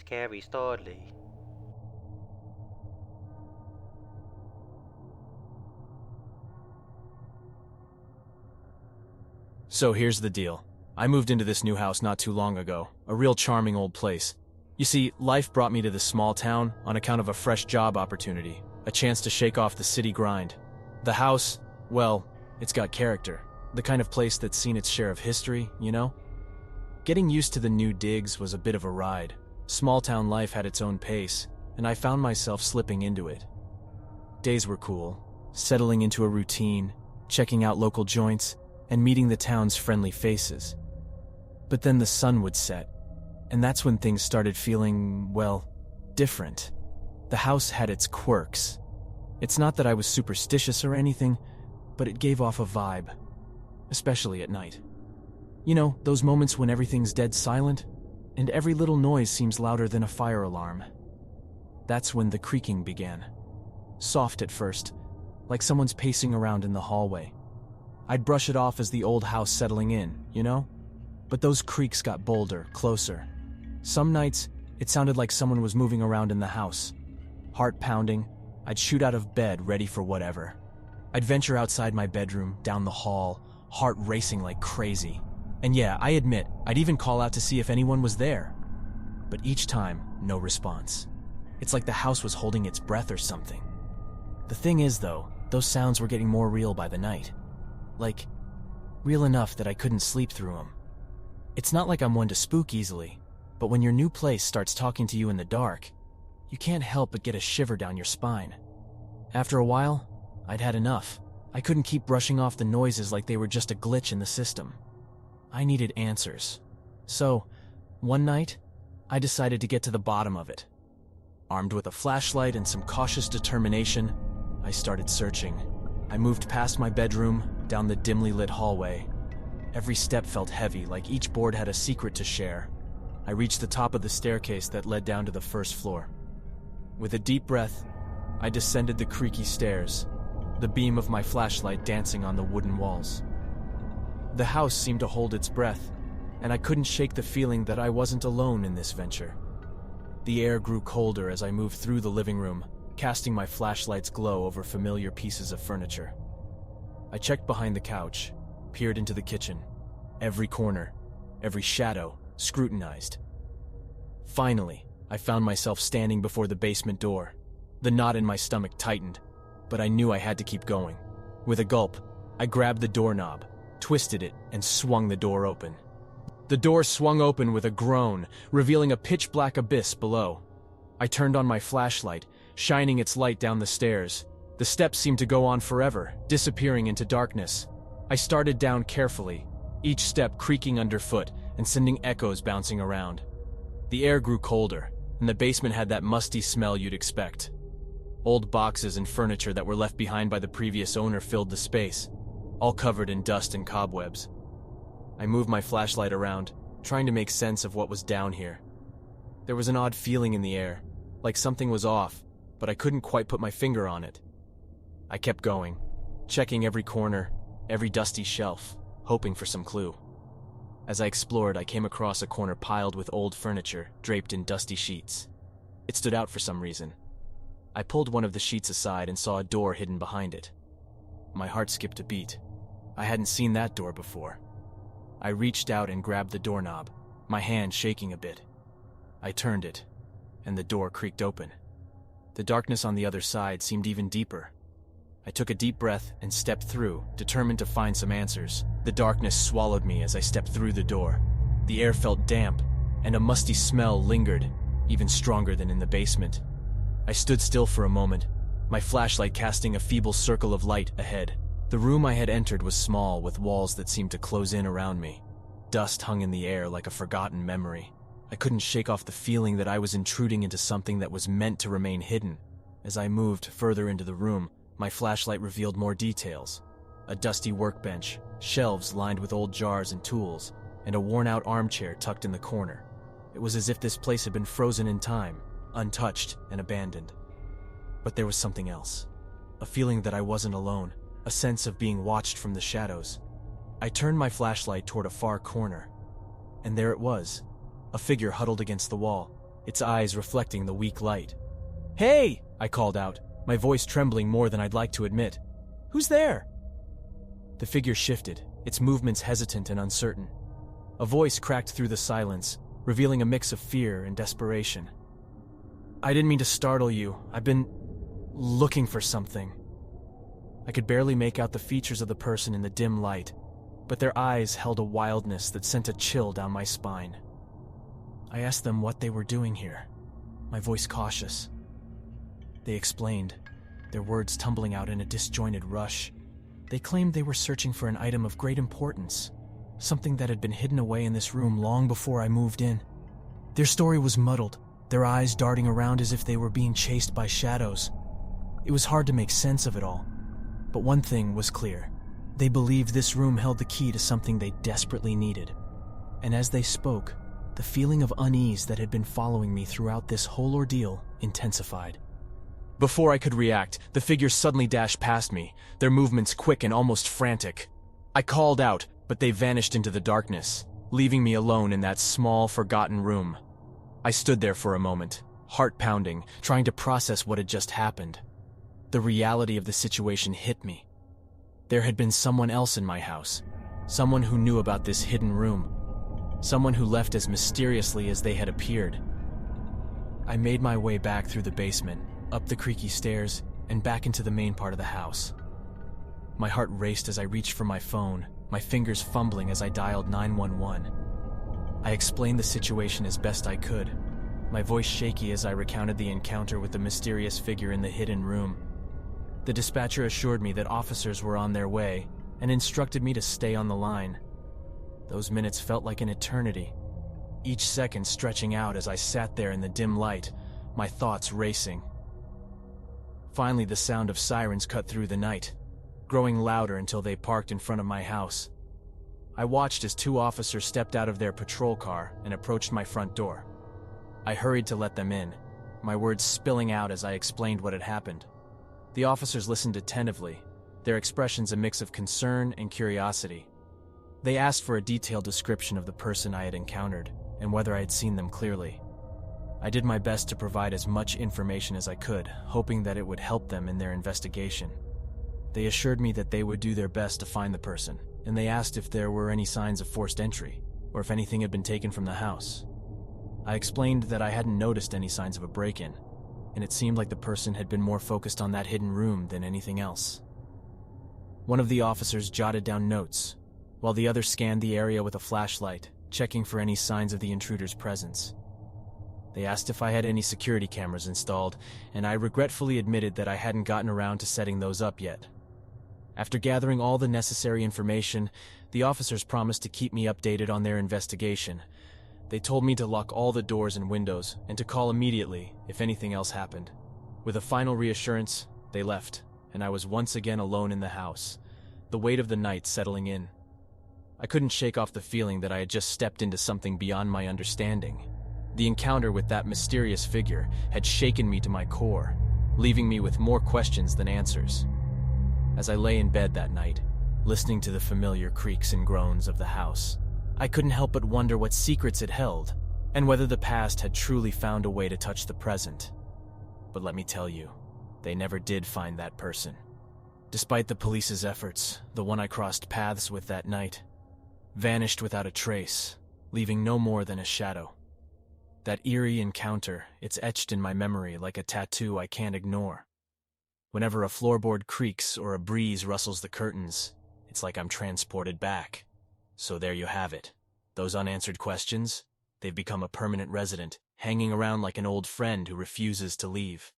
scary story. So here's the deal. I moved into this new house not too long ago, a real charming old place. You see, life brought me to this small town on account of a fresh job opportunity, a chance to shake off the city grind. The house, well, it's got character. The kind of place that's seen its share of history, you know? Getting used to the new digs was a bit of a ride. Small town life had its own pace, and I found myself slipping into it. Days were cool, settling into a routine, checking out local joints, and meeting the town's friendly faces. But then the sun would set, and that's when things started feeling, well, different. The house had its quirks. It's not that I was superstitious or anything, but it gave off a vibe, especially at night. You know, those moments when everything's dead silent, and every little noise seems louder than a fire alarm. That's when the creaking began. Soft at first, like someone's pacing around in the hallway. I'd brush it off as the old house settling in, you know? But those creaks got bolder, closer. Some nights, it sounded like someone was moving around in the house. Heart pounding, I'd shoot out of bed ready for whatever. I'd venture outside my bedroom, down the hall, heart racing like crazy. And yeah, I admit, I'd even call out to see if anyone was there. But each time, no response. It's like the house was holding its breath or something. The thing is, though, those sounds were getting more real by the night. Like, real enough that I couldn't sleep through them. It's not like I'm one to spook easily, but when your new place starts talking to you in the dark, you can't help but get a shiver down your spine. After a while, I'd had enough. I couldn't keep brushing off the noises like they were just a glitch in the system. I needed answers. So, one night, I decided to get to the bottom of it. Armed with a flashlight and some cautious determination, I started searching. I moved past my bedroom, down the dimly lit hallway. Every step felt heavy, like each board had a secret to share. I reached the top of the staircase that led down to the first floor. With a deep breath, I descended the creaky stairs, the beam of my flashlight dancing on the wooden walls. The house seemed to hold its breath, and I couldn't shake the feeling that I wasn't alone in this venture. The air grew colder as I moved through the living room, casting my flashlight's glow over familiar pieces of furniture. I checked behind the couch, peered into the kitchen. Every corner, every shadow, scrutinized. Finally, I found myself standing before the basement door. The knot in my stomach tightened, but I knew I had to keep going. With a gulp, I grabbed the doorknob, twisted it, and swung the door open. The door swung open with a groan, revealing a pitch-black abyss below. I turned on my flashlight, shining its light down the stairs. The steps seemed to go on forever, disappearing into darkness. I started down carefully, each step creaking underfoot and sending echoes bouncing around. The air grew colder, and the basement had that musty smell you'd expect. Old boxes and furniture that were left behind by the previous owner filled the space, all covered in dust and cobwebs. I moved my flashlight around, trying to make sense of what was down here. There was an odd feeling in the air, like something was off, but I couldn't quite put my finger on it. I kept going, checking every corner, every dusty shelf, hoping for some clue. As I explored, I came across a corner piled with old furniture, draped in dusty sheets. It stood out for some reason. I pulled one of the sheets aside and saw a door hidden behind it. My heart skipped a beat. I hadn't seen that door before. I reached out and grabbed the doorknob, my hand shaking a bit. I turned it, and the door creaked open. The darkness on the other side seemed even deeper. I took a deep breath and stepped through, determined to find some answers. The darkness swallowed me as I stepped through the door. The air felt damp, and a musty smell lingered, even stronger than in the basement. I stood still for a moment, my flashlight casting a feeble circle of light ahead. The room I had entered was small, with walls that seemed to close in around me. Dust hung in the air like a forgotten memory. I couldn't shake off the feeling that I was intruding into something that was meant to remain hidden. As I moved further into the room, my flashlight revealed more details. A dusty workbench, shelves lined with old jars and tools, and a worn-out armchair tucked in the corner. It was as if this place had been frozen in time, untouched and abandoned. But there was something else. A feeling that I wasn't alone, a sense of being watched from the shadows. I turned my flashlight toward a far corner, and there it was, a figure huddled against the wall. its eyes reflecting the weak light. "Hey!" I called out, my voice trembling more than I'd like to admit. "Who's there?" The figure shifted, its movements hesitant and uncertain. A voice cracked through the silence, revealing a mix of fear and desperation. "I didn't mean to startle you. I've been looking for something." I could barely make out the features of the person in the dim light, but their eyes held a wildness that sent a chill down my spine. I asked them what they were doing here, my voice cautious. They explained, their words tumbling out in a disjointed rush. They claimed they were searching for an item of great importance, something that had been hidden away in this room long before I moved in. Their story was muddled, their eyes darting around as if they were being chased by shadows. It was hard to make sense of it all, but one thing was clear. They believed this room held the key to something they desperately needed. And as they spoke, the feeling of unease that had been following me throughout this whole ordeal intensified. Before I could react, the figures suddenly dashed past me, their movements quick and almost frantic. I called out, but they vanished into the darkness, leaving me alone in that small, forgotten room. I stood there for a moment, heart pounding, trying to process what had just happened. The reality of the situation hit me. There had been someone else in my house, someone who knew about this hidden room, someone who left as mysteriously as they had appeared. I made my way back through the basement, up the creaky stairs, and back into the main part of the house. My heart raced as I reached for my phone, my fingers fumbling as I dialed 911. I explained the situation as best I could, my voice shaky as I recounted the encounter with the mysterious figure in the hidden room. The dispatcher assured me that officers were on their way and instructed me to stay on the line. Those minutes felt like an eternity, each second stretching out as I sat there in the dim light, my thoughts racing. Finally, the sound of sirens cut through the night, growing louder until they parked in front of my house. I watched as 2 officers stepped out of their patrol car and approached my front door. I hurried to let them in, my words spilling out as I explained what had happened. The officers listened attentively, their expressions a mix of concern and curiosity. They asked for a detailed description of the person I had encountered and whether I had seen them clearly. I did my best to provide as much information as I could, hoping that it would help them in their investigation. They assured me that they would do their best to find the person, and they asked if there were any signs of forced entry, or if anything had been taken from the house. I explained that I hadn't noticed any signs of a break-in, and it seemed like the person had been more focused on that hidden room than anything else. One of the officers jotted down notes, while the other scanned the area with a flashlight, checking for any signs of the intruder's presence. They asked if I had any security cameras installed, and I regretfully admitted that I hadn't gotten around to setting those up yet. After gathering all the necessary information, the officers promised to keep me updated on their investigation. They told me to lock all the doors and windows and to call immediately if anything else happened. With a final reassurance, they left, and I was once again alone in the house, the weight of the night settling in. I couldn't shake off the feeling that I had just stepped into something beyond my understanding. The encounter with that mysterious figure had shaken me to my core, leaving me with more questions than answers. As I lay in bed that night, listening to the familiar creaks and groans of the house, I couldn't help but wonder what secrets it held, and whether the past had truly found a way to touch the present. But let me tell you, they never did find that person. Despite the police's efforts, the one I crossed paths with that night vanished without a trace, leaving no more than a shadow. That eerie encounter, it's etched in my memory like a tattoo I can't ignore. Whenever a floorboard creaks or a breeze rustles the curtains, it's like I'm transported back. So there you have it. Those unanswered questions, they've become a permanent resident, hanging around like an old friend who refuses to leave.